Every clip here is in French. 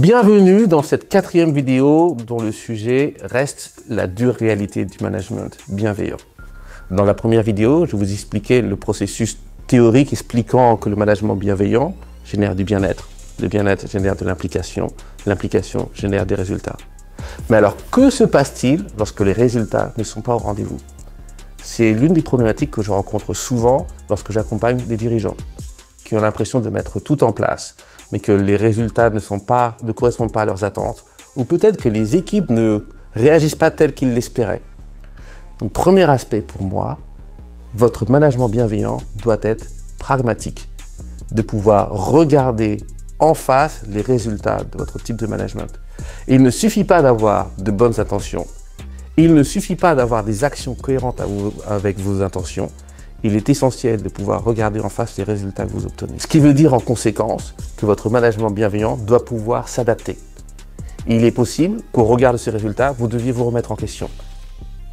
Bienvenue dans cette 4e vidéo dont le sujet reste la dure réalité du management bienveillant. Dans la première vidéo, je vous expliquais le processus théorique expliquant que le management bienveillant génère du bien-être. Le bien-être génère de l'implication génère des résultats. Mais alors, que se passe-t-il lorsque les résultats ne sont pas au rendez-vous? C'est l'une des problématiques que je rencontre souvent lorsque j'accompagne des dirigeants qui ont l'impression de mettre tout en place, mais que les résultats ne correspondent pas à leurs attentes, ou peut-être que les équipes ne réagissent pas telles qu'ils l'espéraient. Donc, premier aspect pour moi, votre management bienveillant doit être pragmatique, de pouvoir regarder en face les résultats de votre type de management. Et il ne suffit pas d'avoir de bonnes intentions, il ne suffit pas d'avoir des actions cohérentes avec vos intentions. Il est essentiel de pouvoir regarder en face les résultats que vous obtenez. Ce qui veut dire en conséquence que votre management bienveillant doit pouvoir s'adapter. Il est possible qu'au regard de ces résultats, vous deviez vous remettre en question.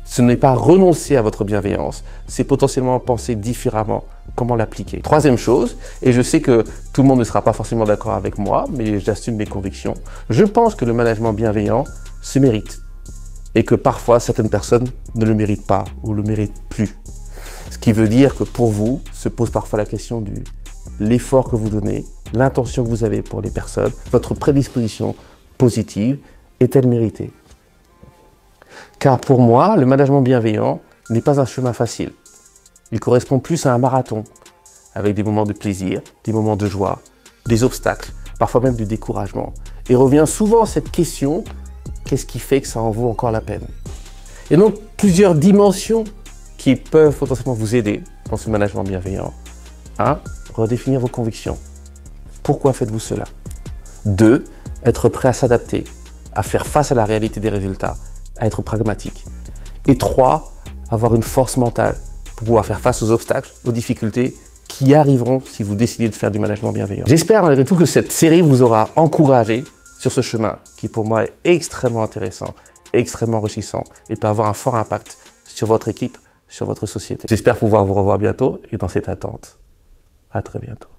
Ce n'est pas renoncer à votre bienveillance, c'est potentiellement penser différemment comment l'appliquer. Troisième chose, et je sais que tout le monde ne sera pas forcément d'accord avec moi, mais j'assume mes convictions, je pense que le management bienveillant se mérite et que parfois certaines personnes ne le méritent pas ou le méritent plus. Ce qui veut dire que pour vous, se pose parfois la question de l'effort que vous donnez, l'intention que vous avez pour les personnes, votre prédisposition positive est-elle méritée? Car pour moi, le management bienveillant n'est pas un chemin facile. Il correspond plus à un marathon, avec des moments de plaisir, des moments de joie, des obstacles, parfois même du découragement. Et revient souvent cette question, qu'est-ce qui fait que ça en vaut encore la peine? Et donc, plusieurs dimensions qui peuvent potentiellement vous aider dans ce management bienveillant. 1. Redéfinir vos convictions. Pourquoi faites-vous cela? 2. Être prêt à s'adapter, à faire face à la réalité des résultats, à être pragmatique. Et 3. Avoir une force mentale pour pouvoir faire face aux obstacles, aux difficultés qui arriveront si vous décidez de faire du management bienveillant. J'espère malgré tout que cette série vous aura encouragé sur ce chemin qui pour moi est extrêmement intéressant, extrêmement enrichissant et peut avoir un fort impact sur votre équipe, sur votre société. J'espère pouvoir vous revoir bientôt et dans cette attente, à très bientôt.